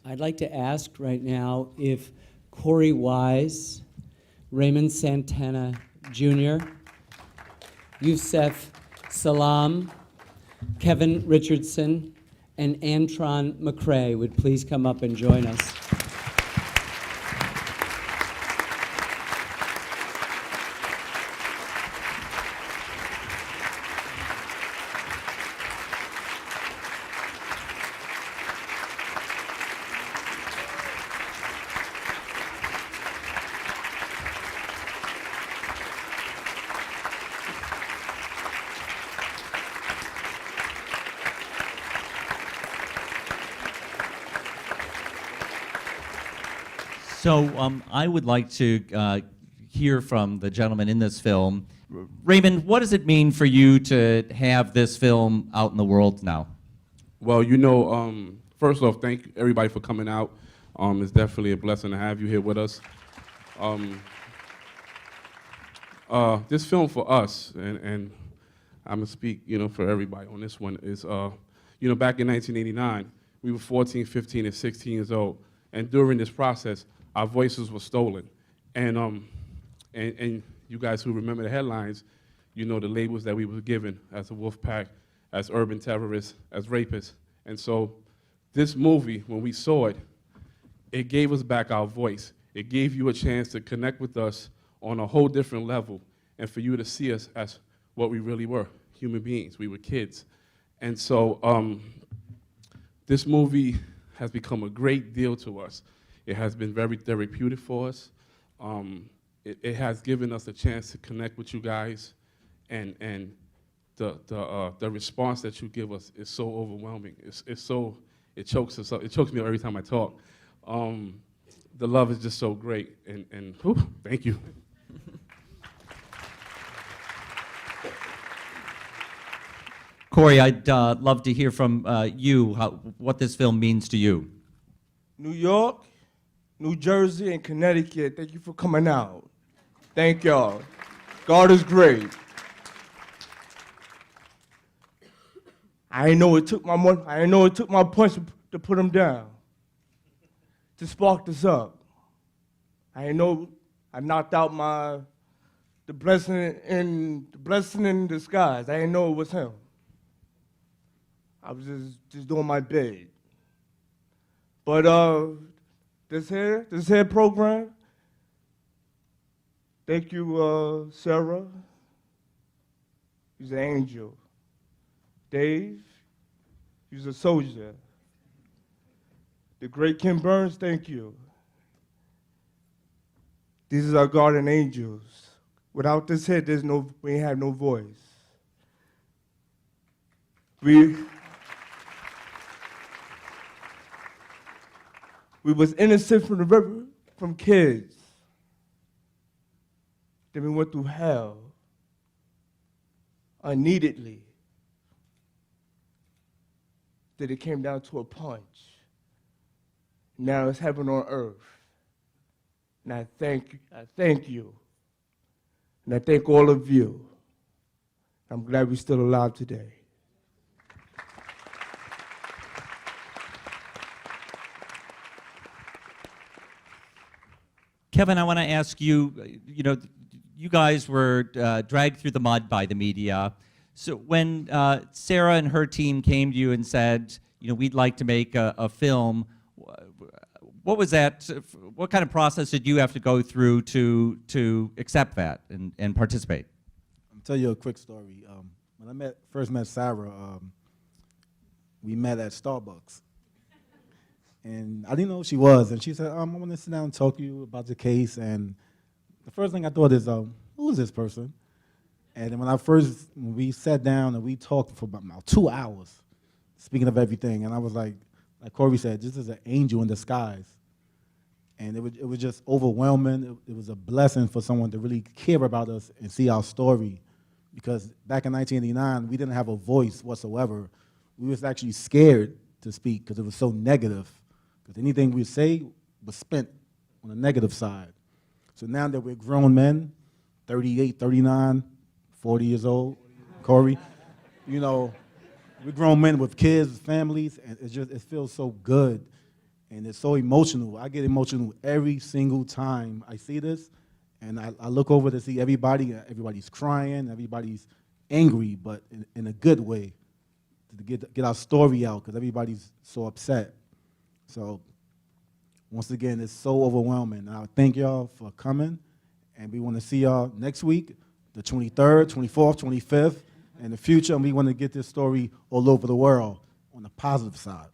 I'd like to ask right now if Corey Wise, Raymond Santana Jr., Youssef Salam, Kevin Richardson, and Antron McCrae would please come up and join us. So I would like to hear from the gentleman in this film. Raymond, what does it mean for you to have this film out in the world now? Well, first off, thank everybody for coming out. It's definitely a blessing to have you here with us. This film for us, and I'm gonna speak, for everybody on this one, is, back in 1989, we were 14, 15, and 16 years old, and during this process, our voices were stolen. And you guys who remember the headlines, the labels that we were given as a wolf pack, as urban terrorists, as rapists. And so this movie, when we saw it, it gave us back our voice. It gave you a chance to connect with us on a whole different level and for you to see us as what we really were, human beings. We were kids. And so this movie has become a great deal to us. It has been very therapeutic for us. It has given us a chance to connect with you guys, and the response that you give us is so overwhelming. It chokes us up. It chokes me up every time I talk. The love is just so great, and whew, thank you. Corey, I'd love to hear from you what this film means to you. New York, New Jersey, and Connecticut, thank you for coming out. Thank y'all. God is great. I didn't know it took my punch to put him down, to spark this up. I didn't know I knocked out the blessing in disguise. I didn't know it was him. I was just doing my bid. But this here program, thank you, Sarah. You're an angel. Dave, you're a soldier. The great Kim Burns, thank you. These are our guardian angels. Without this head, we ain't have no voice. We was innocent from kids. Then we went through hell unneededly. Then it came down to a punch. Now it's heaven on earth. And I thank you. And I thank all of you. I'm glad we're still alive today. Kevin, I want to ask you, you guys were dragged through the mud by the media. So when Sarah and her team came to you and said, we'd like to make a film, what was that? What kind of process did you have to go through to accept that and participate? I'll tell you a quick story. When I first met Sarah, we met at Starbucks. And I didn't know who she was. And she said, I want to sit down and talk to you about the case. And the first thing I thought is, who is this person? And then when we sat down and we talked for about 2 hours, speaking of everything, and I was like Corey said, this is an angel in disguise. And it was just overwhelming. It was a blessing for someone to really care about us and see our story. Because back in 1989, we didn't have a voice whatsoever. We was actually scared to speak because it was so negative. Because anything we say was spent on the negative side. So now that we're grown men, 38, 39, 40 years old, Corey, we're grown men with kids, families, and it feels so good. and it's so emotional. I get emotional every single time I see this, and I look over to see everybody's crying, everybody's angry, but in a good way, to get our story out, because everybody's so upset. So once again, it's so overwhelming. And I thank y'all for coming, and we want to see y'all next week, the 23rd, 24th, 25th, in the future, and we want to get this story all over the world on the positive side.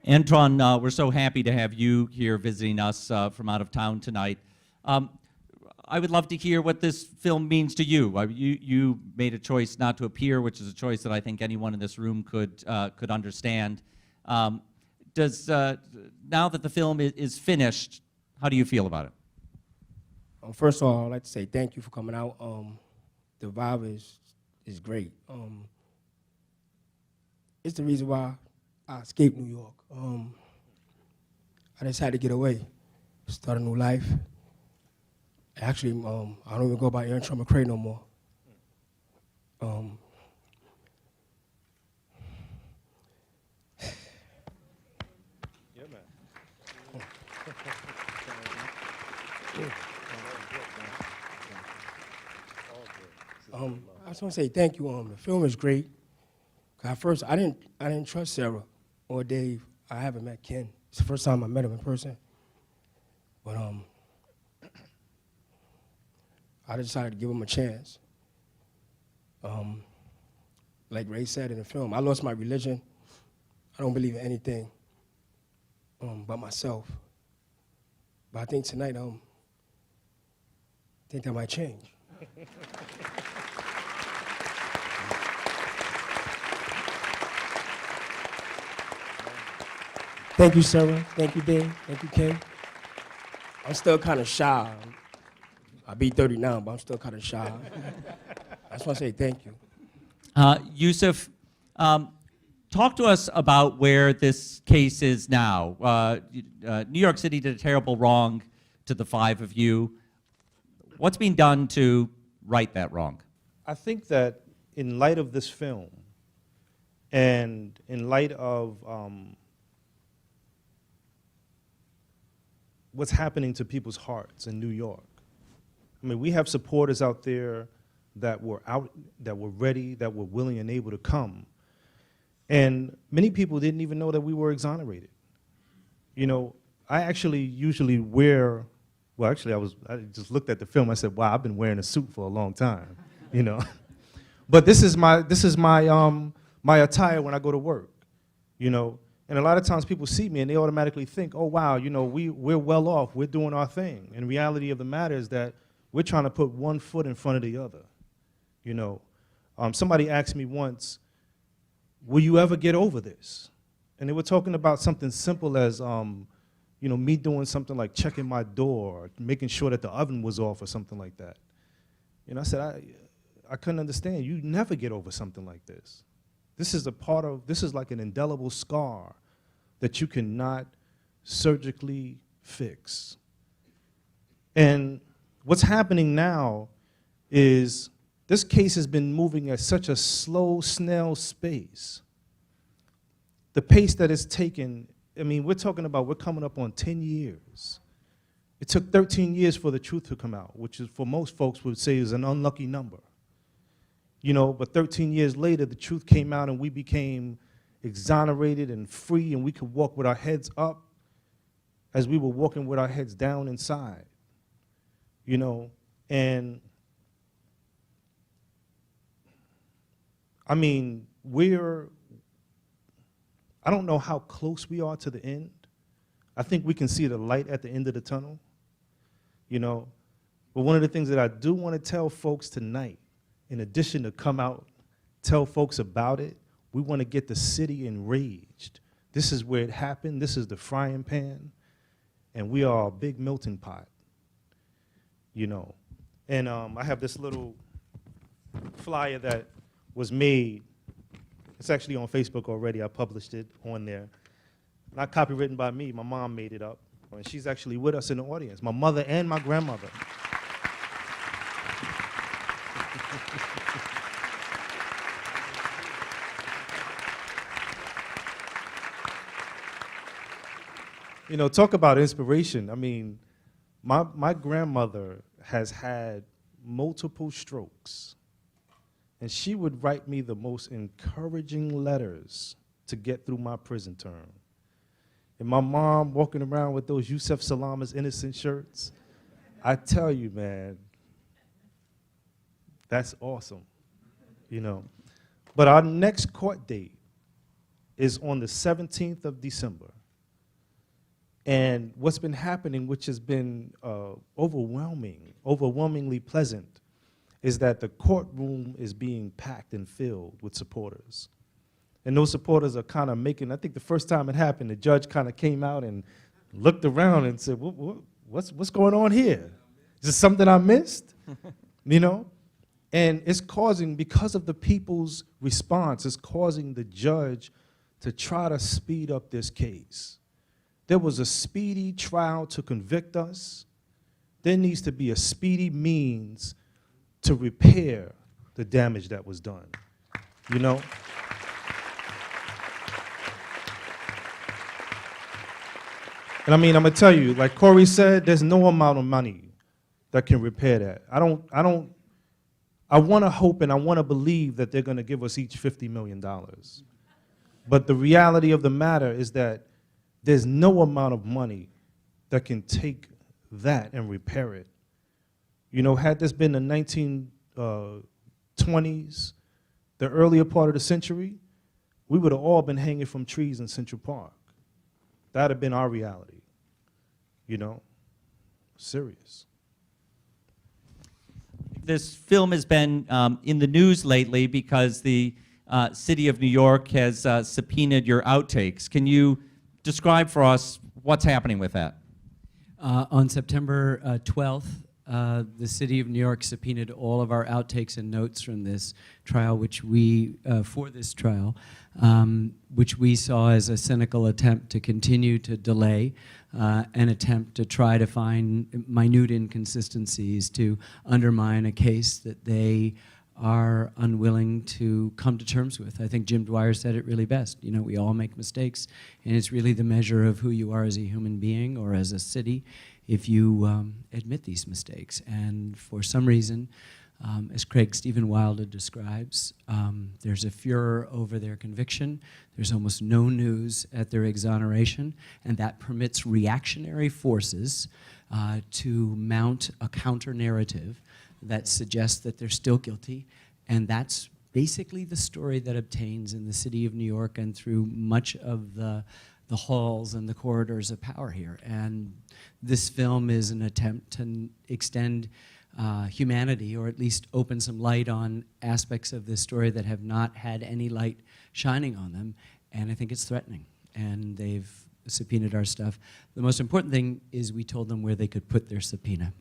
Antron, we're so happy to have you here visiting us from out of town tonight. I would love to hear what this film means to you. You made a choice not to appear, which is a choice that I think anyone in this room could understand. Now that the film is finished, how do you feel about it? First of all, I'd like to say thank you for coming out. The vibe is great. It's the reason why I escaped New York. I decided to get away, start a new life. Actually, I don't even go by Antron McCray no more. Yeah, man. I just want to say thank you. The film is great. At first, I didn't trust Sarah or Dave. I haven't met Ken. It's the first time I met him in person. But I decided to give him a chance. Like Ray said in the film, I lost my religion. I don't believe in anything but myself. But I think tonight, I think that might change. Thank you, Sarah. Thank you, Dave. Thank you, Ken. I'm still kind of shy. I'll be 30 now, but I'm still kind of shy. I just want to say thank you. Yusuf, talk to us about where this case is now. New York City did a terrible wrong to the five of you. What's being done to right that wrong? I think that in light of this film, and in light of what's happening to people's hearts in New York, I mean, we have supporters out there that were ready, that were willing and able to come. And many people didn't even know that we were exonerated. You know, I actually usually wear, well, actually I just looked at the film, I said, wow, I've been wearing a suit for a long time, you know. But this is my attire when I go to work, you know. And a lot of times people see me and they automatically think, oh, wow, you know, we're well off, we're doing our thing. And the reality of the matter is that we're trying to put one foot in front of the other, you know. Somebody asked me once, will you ever get over this? And they were talking about something simple as, you know, me doing something like checking my door, or making sure that the oven was off or something like that. And I said, I couldn't understand. You never get over something like this. This is like an indelible scar that you cannot surgically fix. And what's happening now is this case has been moving at such a slow, snail pace. The pace that it's taken, I mean, we're coming up on 10 years. It took 13 years for the truth to come out, which is, for most folks would say, is an unlucky number. You know, but 13 years later, the truth came out and we became exonerated and free, and we could walk with our heads up as we were walking with our heads down inside. You know, and I mean, I don't know how close we are to the end. I think we can see the light at the end of the tunnel, you know. But one of the things that I do want to tell folks tonight, in addition to come out, tell folks about it, we want to get the city enraged. This is where it happened. This is the frying pan, and we are a big melting pot, you know. And I have this little flyer that was made. It's actually on Facebook already. I published it on there. Not copywritten by me. My mom made it up. And she's actually with us in the audience, my mother and my grandmother. You know, talk about inspiration. I mean, my grandmother has had multiple strokes, and she would write me the most encouraging letters to get through my prison term. And my mom walking around with those Yusef Salama's innocent shirts, I tell you, man, that's awesome, you know. But our next court date is on the 17th of December. And what's been happening, which has been overwhelmingly pleasant, is that the courtroom is being packed and filled with supporters. And those supporters are kind of making, I think the first time it happened, the judge kind of came out and looked around and said, what's going on here? Is this something I missed? You know? And it's causing, because of the people's response, it's causing the judge to try to speed up this case. There was a speedy trial to convict us. There needs to be a speedy means to repair the damage that was done, you know? And I mean, I'm gonna tell you, like Corey said, there's no amount of money that can repair that. I wanna hope and I wanna believe that they're gonna give us each $50 million. But the reality of the matter is that there's no amount of money that can take that and repair it. You know, had this been the 1920s, the earlier part of the century, we would have all been hanging from trees in Central Park. That would have been our reality, you know? Serious. This film has been in the news lately because the city of New York has subpoenaed your outtakes. Can you describe for us what's happening with that? On September 12th, the city of New York subpoenaed all of our outtakes and notes from this trial, which we saw as a cynical attempt to continue to delay, an attempt to try to find minute inconsistencies to undermine a case that they are unwilling to come to terms with. I think Jim Dwyer said it really best. You know, we all make mistakes, and it's really the measure of who you are as a human being or as a city if you admit these mistakes. And for some reason, as Craig Stephen Wilder describes, there's a furor over their conviction. There's almost no news at their exoneration, and that permits reactionary forces to mount a counter-narrative that suggests that they're still guilty, and that's basically the story that obtains in the city of New York and through much of the halls and the corridors of power here. And this film is an attempt to extend humanity, or at least open some light on aspects of this story that have not had any light shining on them, and I think it's threatening. And they've subpoenaed our stuff. The most important thing is we told them where they could put their subpoena.